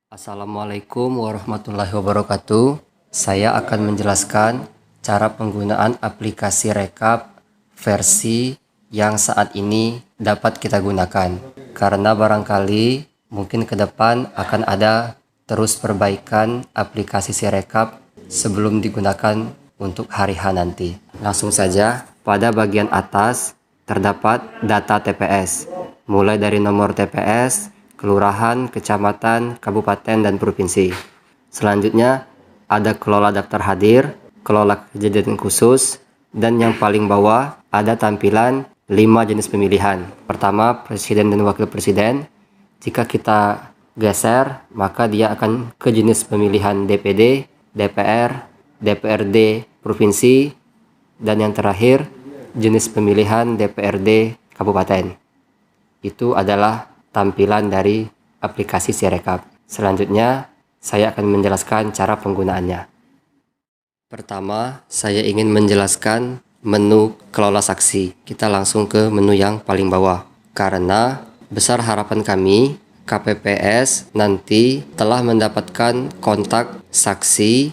Assalamualaikum warahmatullahi wabarakatuh. Saya akan menjelaskan cara penggunaan aplikasi Rekap versi yang saat ini dapat kita gunakan. Karena barangkali mungkin ke depan akan ada terus perbaikan aplikasi Sirekap sebelum digunakan untuk hari H nanti. Langsung saja, pada bagian atas terdapat data TPS, mulai dari nomor TPS, kelurahan, kecamatan, kabupaten, dan provinsi. Selanjutnya, ada kelola daftar hadir, kelola kejadian khusus, dan yang paling bawah ada tampilan 5 jenis pemilihan. Pertama, presiden dan wakil presiden. Jika kita geser, maka dia akan ke jenis pemilihan DPD, DPR, DPRD provinsi, dan yang terakhir jenis pemilihan DPRD kabupaten. Itu adalah tampilan dari aplikasi Sirekap. Selanjutnya, saya akan menjelaskan cara penggunaannya. Pertama, saya ingin menjelaskan menu kelola saksi. Kita langsung ke menu yang paling bawah. Karena besar harapan kami, KPPS nanti telah mendapatkan kontak saksi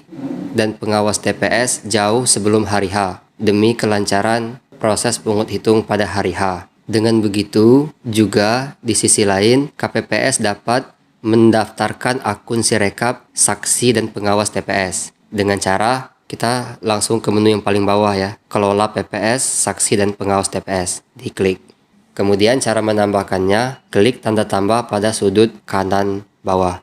dan pengawas TPS jauh sebelum hari H, demi kelancaran proses pungut hitung pada hari H. Dengan begitu, juga di sisi lain, KPPS dapat mendaftarkan akun Sirekap saksi dan pengawas TPS. Dengan cara, kita langsung ke menu yang paling bawah ya, kelola PPS, saksi dan pengawas TPS. Diklik. Kemudian cara menambahkannya, klik tanda tambah pada sudut kanan bawah.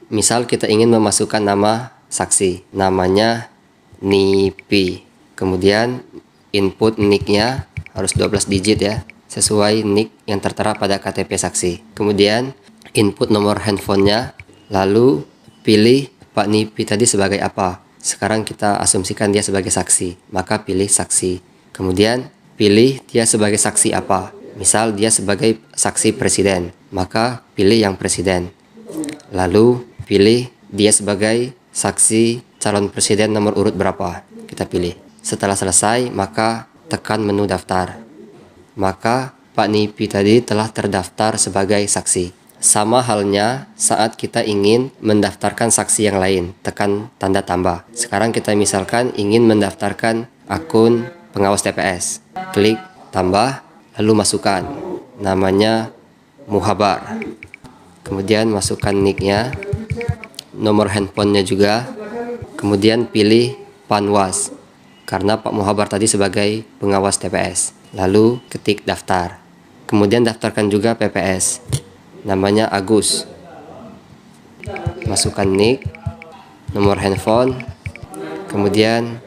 Misal kita ingin memasukkan nama saksi, namanya Nipi. Kemudian input nicknya harus 12 digit ya, sesuai nick yang tertera pada KTP saksi. Kemudian input nomor handphonenya, lalu pilih Pak Nipi tadi sebagai apa. Sekarang kita asumsikan dia sebagai saksi, maka pilih saksi. Kemudian pilih dia sebagai saksi apa. Misal dia sebagai saksi presiden, maka pilih yang presiden. Lalu pilih dia sebagai saksi calon presiden nomor urut berapa. Kita pilih. Setelah selesai, maka tekan menu daftar. Maka Pak Nipi tadi telah terdaftar sebagai saksi. Sama halnya saat kita ingin mendaftarkan saksi yang lain, tekan tanda tambah. Sekarang kita misalkan ingin mendaftarkan akun pengawas TPS. Klik tambah, lalu masukkan namanya Muhabar. Kemudian masukkan nicknya, nomor handphonenya juga. Kemudian pilih Panwas, karena Pak Muhabar tadi sebagai pengawas TPS. Lalu ketik daftar. Kemudian daftarkan juga PPS, namanya Agus. Masukkan nick, nomor handphone, kemudian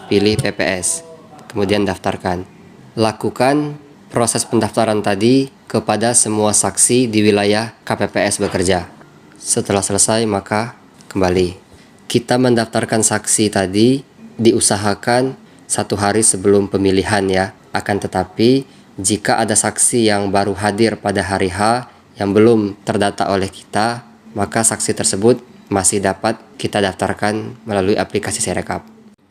pilih PPS, kemudian daftarkan. Lakukan proses pendaftaran tadi kepada semua saksi di wilayah KPPS bekerja. Setelah selesai, maka kembali. Kita mendaftarkan saksi tadi diusahakan 1 hari sebelum pemilihan ya. Akan tetapi, jika ada saksi yang baru hadir pada hari H yang belum terdata oleh kita, maka saksi tersebut masih dapat kita daftarkan melalui aplikasi Sirekap.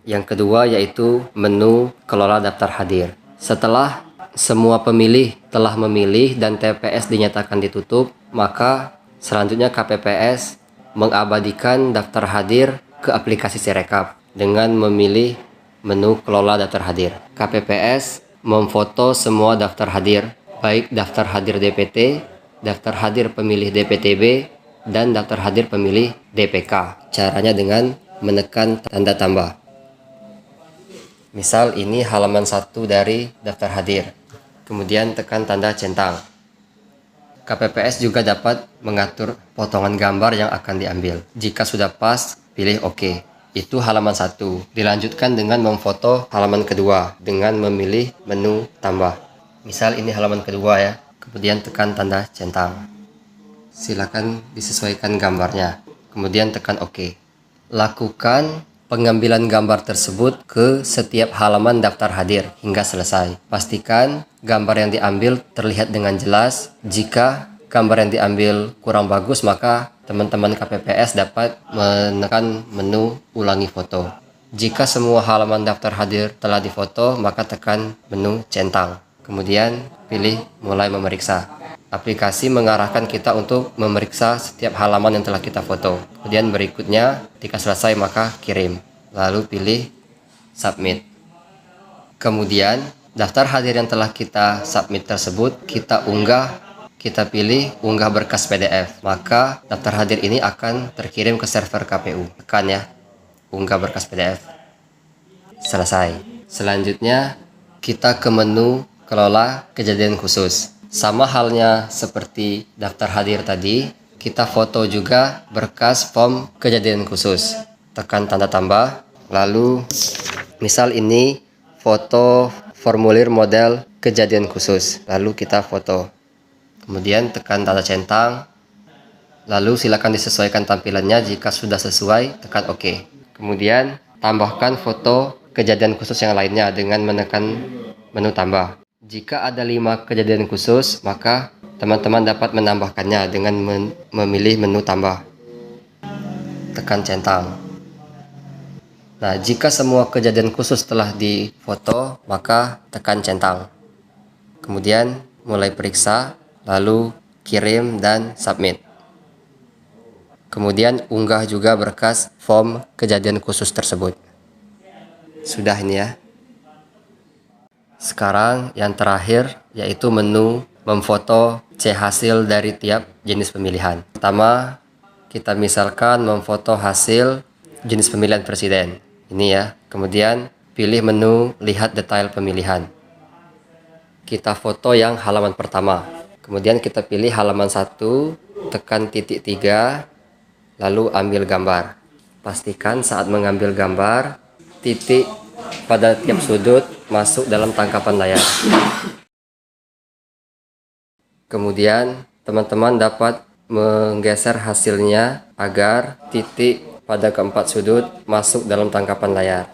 Yang kedua yaitu menu kelola daftar hadir. Setelah semua pemilih telah memilih dan TPS dinyatakan ditutup, maka selanjutnya KPPS mengabadikan daftar hadir ke aplikasi Sirekap dengan memilih menu kelola daftar hadir. KPPS memfoto semua daftar hadir, baik daftar hadir DPT, daftar hadir pemilih DPTB, dan daftar hadir pemilih DPK. Caranya dengan menekan tanda tambah. Misal ini halaman 1 dari daftar hadir. Kemudian tekan tanda centang. KPPS juga dapat mengatur potongan gambar yang akan diambil. Jika sudah pas, pilih OK. Itu halaman 1. Dilanjutkan dengan memfoto halaman kedua dengan memilih menu tambah. Misal ini halaman kedua ya. Kemudian tekan tanda centang. Silakan disesuaikan gambarnya. Kemudian tekan OK. Lakukan pengambilan gambar tersebut ke setiap halaman daftar hadir hingga selesai. Pastikan gambar yang diambil terlihat dengan jelas. Jika gambar yang diambil kurang bagus, maka teman-teman KPPS dapat menekan menu ulangi foto. Jika semua halaman daftar hadir telah difoto, maka tekan menu centang. Kemudian pilih mulai memeriksa. aplikasi mengarahkan kita untuk memeriksa setiap halaman yang telah kita foto. Kemudian berikutnya, ketika selesai maka kirim. Lalu pilih submit. Kemudian, daftar hadir yang telah kita submit tersebut kita unggah. Kita pilih unggah berkas PDF. Maka daftar hadir ini akan terkirim ke server KPU. Tekan ya, unggah berkas PDF. Selesai. Selanjutnya, kita ke menu kelola kejadian khusus. Sama halnya seperti daftar hadir tadi, kita foto juga berkas form kejadian khusus. Tekan tanda tambah, lalu misal ini foto formulir model kejadian khusus. Lalu kita foto. Kemudian tekan tanda centang, lalu silakan disesuaikan tampilannya. Jika sudah sesuai, tekan OK. Kemudian tambahkan foto kejadian khusus yang lainnya dengan menekan menu tambah. Jika ada 5 kejadian khusus, maka teman-teman dapat menambahkannya dengan memilih menu tambah. Tekan centang. Nah, jika semua kejadian khusus telah difoto, maka tekan centang. Kemudian mulai periksa, lalu kirim dan submit. Kemudian unggah juga berkas form kejadian khusus tersebut. Sudah ini ya. Sekarang yang terakhir yaitu menu memfoto C hasil dari tiap jenis pemilihan. Pertama, kita misalkan memfoto hasil jenis pemilihan presiden. Ini ya. Kemudian pilih menu lihat detail pemilihan. Kita foto yang halaman pertama. Kemudian kita pilih halaman 1, tekan titik 3, lalu ambil gambar. Pastikan saat mengambil gambar, titik pada tiap sudut masuk dalam tangkapan layar. Kemudian teman-teman dapat menggeser hasilnya agar titik pada keempat sudut masuk dalam tangkapan layar.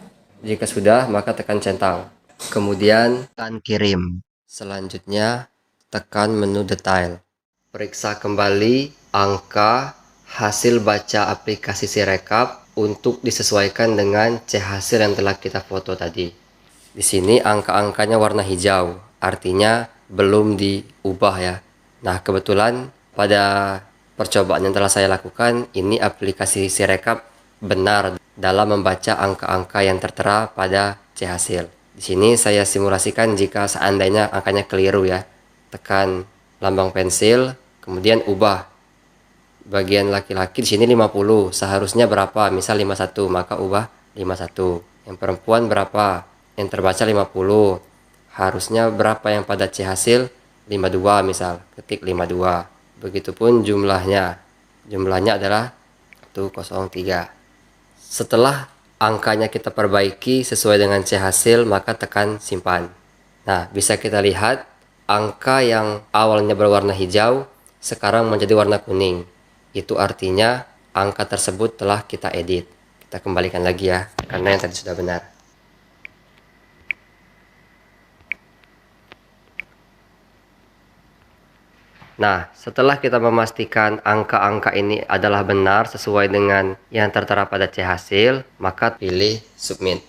Jika sudah, maka tekan centang. Kemudian tekan kirim. Selanjutnya tekan menu detail. Periksa kembali angka hasil baca aplikasi Sirekap untuk disesuaikan dengan C hasil yang telah kita foto tadi. Di sini angka-angkanya warna hijau, artinya belum diubah ya. Nah, kebetulan pada percobaan yang telah saya lakukan, ini aplikasi Sirekap benar dalam membaca angka-angka yang tertera pada C hasil. Di sini saya simulasikan jika seandainya angkanya keliru ya. Tekan lambang pensil, kemudian ubah. Bagian laki-laki di sini 50, seharusnya berapa? Misal 51, maka ubah 51. Yang perempuan berapa? Yang terbaca 50. Harusnya berapa yang pada C hasil? 52 misal. Ketik 52. Begitupun jumlahnya. Jumlahnya adalah 103. Setelah angkanya kita perbaiki sesuai dengan C hasil, maka tekan simpan. Nah, bisa kita lihat angka yang awalnya berwarna hijau sekarang menjadi warna kuning. Itu artinya angka tersebut telah kita edit. Kita kembalikan lagi ya, karena yang tadi sudah benar. Nah, setelah kita memastikan angka-angka ini adalah benar sesuai dengan yang tertera pada C hasil, maka pilih submit.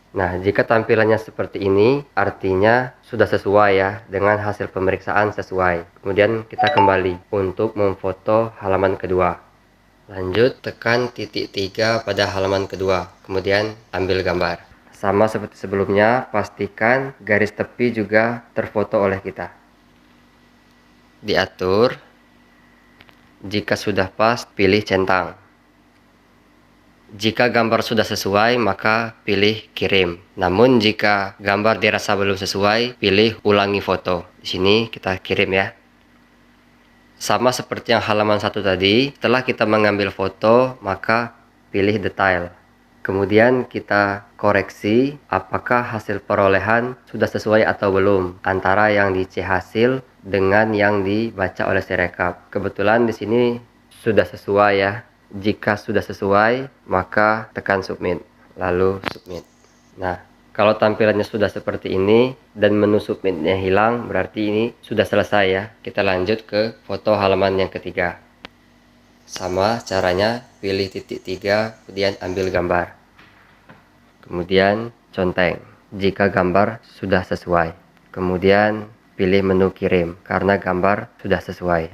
Nah, jika tampilannya seperti ini, artinya sudah sesuai ya, dengan hasil pemeriksaan sesuai. Kemudian kita kembali untuk memfoto halaman kedua. Lanjut, tekan titik 3 pada halaman kedua, kemudian ambil gambar. Sama seperti sebelumnya, pastikan garis tepi juga terfoto oleh kita. Diatur. Jika sudah pas, pilih centang. Jika gambar sudah sesuai, maka pilih kirim. Namun jika gambar dirasa belum sesuai, pilih ulangi foto. Di sini kita kirim ya. Sama seperti yang halaman 1 tadi, setelah kita mengambil foto, maka pilih detail. Kemudian kita koreksi apakah hasil perolehan sudah sesuai atau belum antara yang di C hasil dengan yang dibaca oleh Sirekap. Kebetulan di sini sudah sesuai ya. Jika sudah sesuai, maka tekan submit, lalu submit. Nah, kalau tampilannya sudah seperti ini dan menu submitnya hilang, berarti ini sudah selesai ya. Kita lanjut ke foto halaman yang ketiga. Sama caranya, pilih titik 3, kemudian ambil gambar. Kemudian conteng jika gambar sudah sesuai. Kemudian pilih menu kirim karena gambar sudah sesuai.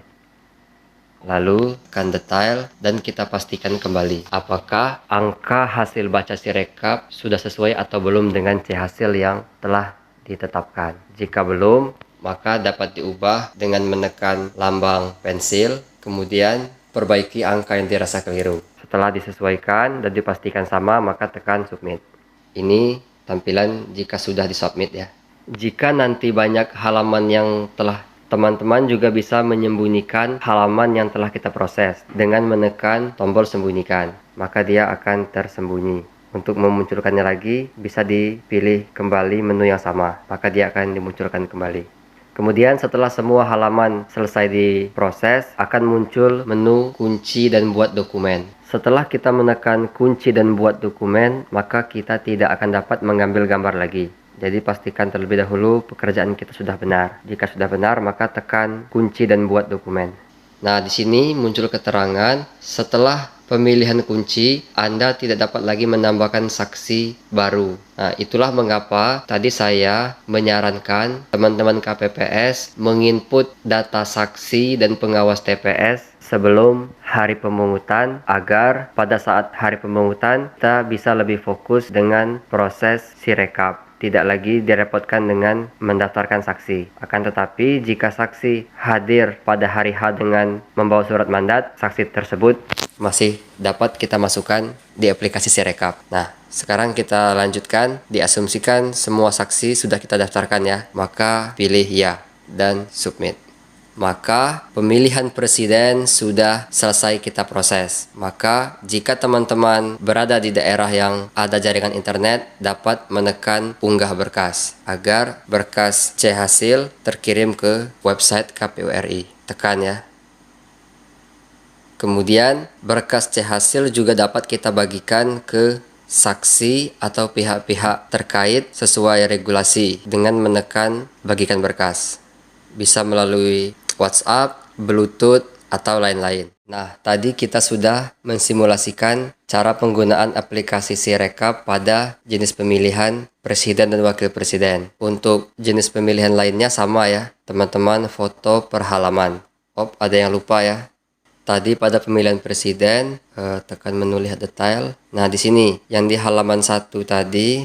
Lalu tekan detail dan kita pastikan kembali apakah angka hasil baca Sirekap sudah sesuai atau belum dengan hasil yang telah ditetapkan. Jika belum, maka dapat diubah dengan menekan lambang pensil, kemudian perbaiki angka yang dirasa keliru. Setelah disesuaikan dan dipastikan sama, maka tekan submit. Ini tampilan jika sudah disubmit ya. Jika nanti banyak halaman yang telah, teman-teman juga bisa menyembunyikan halaman yang telah kita proses dengan menekan tombol sembunyikan, maka dia akan tersembunyi. Untuk memunculkannya lagi, bisa dipilih kembali menu yang sama, maka dia akan dimunculkan kembali. Kemudian setelah semua halaman selesai diproses, akan muncul menu kunci dan buat dokumen. Setelah kita menekan kunci dan buat dokumen, maka kita tidak akan dapat mengambil gambar lagi. Jadi pastikan terlebih dahulu pekerjaan kita sudah benar. Jika sudah benar, maka tekan kunci dan buat dokumen. Nah, di sini muncul keterangan setelah pemilihan kunci, Anda tidak dapat lagi menambahkan saksi baru. Nah, itulah mengapa tadi saya menyarankan teman-teman KPPS menginput data saksi dan pengawas TPS sebelum hari pemungutan, agar pada saat hari pemungutan kita bisa lebih fokus dengan proses Sirekap. Tidak lagi direpotkan dengan mendaftarkan saksi. Akan tetapi jika saksi hadir pada hari H dengan membawa surat mandat, saksi tersebut masih dapat kita masukkan di aplikasi Sirekap. Nah, sekarang kita lanjutkan. Diasumsikan semua saksi sudah kita daftarkan ya, maka pilih ya dan submit. Maka pemilihan presiden sudah selesai kita proses. Maka jika teman-teman berada di daerah yang ada jaringan internet, dapat menekan unggah berkas agar berkas C hasil terkirim ke website KPU RI. Tekan ya. Kemudian berkas C hasil juga dapat kita bagikan ke saksi atau pihak-pihak terkait sesuai regulasi dengan menekan bagikan berkas. Bisa melalui WhatsApp, Bluetooth, atau lain-lain. Nah, tadi kita sudah mensimulasikan cara penggunaan aplikasi Sirekap pada jenis pemilihan presiden dan wakil presiden. Untuk jenis pemilihan lainnya sama ya, teman-teman, foto per halaman. Oh, ada yang lupa ya. Tadi pada pemilihan presiden, tekan menu lihat detail. Nah, di sini yang di halaman 1 tadi,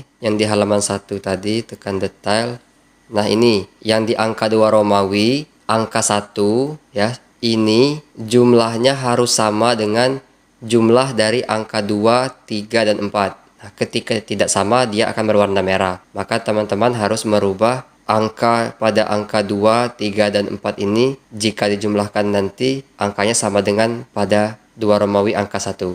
tekan detail. Nah, ini yang di angka 2 Romawi, angka 1 ya, ini jumlahnya harus sama dengan jumlah dari angka 2, 3, dan 4. Nah, ketika tidak sama, dia akan berwarna merah. Maka teman-teman harus merubah angka pada angka 2, 3, dan 4 ini. Jika dijumlahkan nanti, angkanya sama dengan pada 2 Romawi angka 1.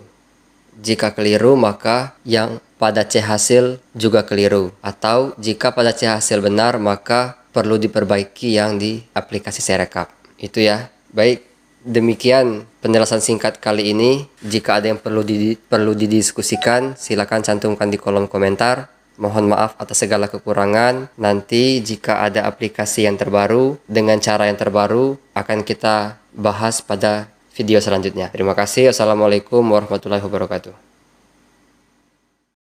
Jika keliru, maka yang pada C hasil juga keliru. Atau jika pada C hasil benar, maka perlu diperbaiki yang di aplikasi Sirekap. Itu ya. Baik, demikian penjelasan singkat kali ini. Jika ada yang perlu didiskusikan, silakan cantumkan di kolom komentar. Mohon maaf atas segala kekurangan. Nanti jika ada aplikasi yang terbaru dengan cara yang terbaru, akan kita bahas pada video selanjutnya. Terima kasih. Assalamualaikum warahmatullahi wabarakatuh.